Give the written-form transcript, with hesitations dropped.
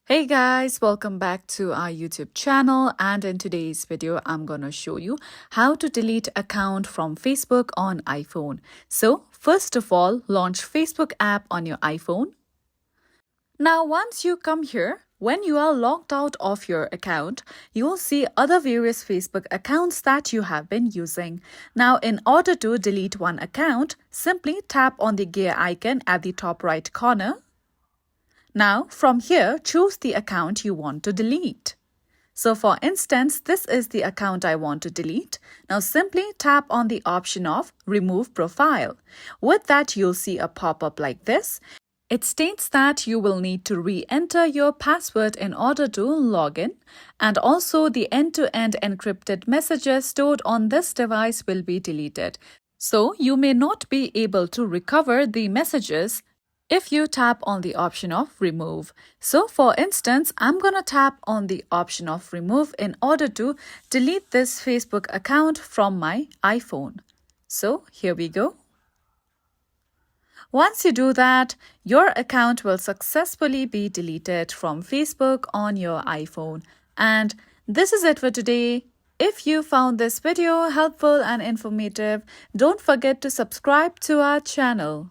Hey guys, welcome back to our YouTube channel, and in today's video I'm going to show you how to delete account from Facebook on iPhone. So first of all, launch Facebook app on your iPhone. Now once you come here, when you are logged out of your account, you will see other various Facebook accounts that you have been using. Now in order to delete one account, simply tap on the gear icon at the top right corner. Now, from here, choose the account you want to delete. So for instance, this is the account I want to delete. Now simply tap on the option of Remove Profile. With that, you'll see a pop-up like this. It states that you will need to re-enter your password in order to log in, and also the end-to-end encrypted messages stored on this device will be deleted. So you may not be able to recover the messages if you tap on the option of remove. So for instance, I'm gonna tap on the option of remove in order to delete this Facebook account from my iPhone. So here we go. Once you do that, your account will successfully be deleted from Facebook on your iPhone. And this is it for today. If you found this video helpful and informative, don't forget to subscribe to our channel.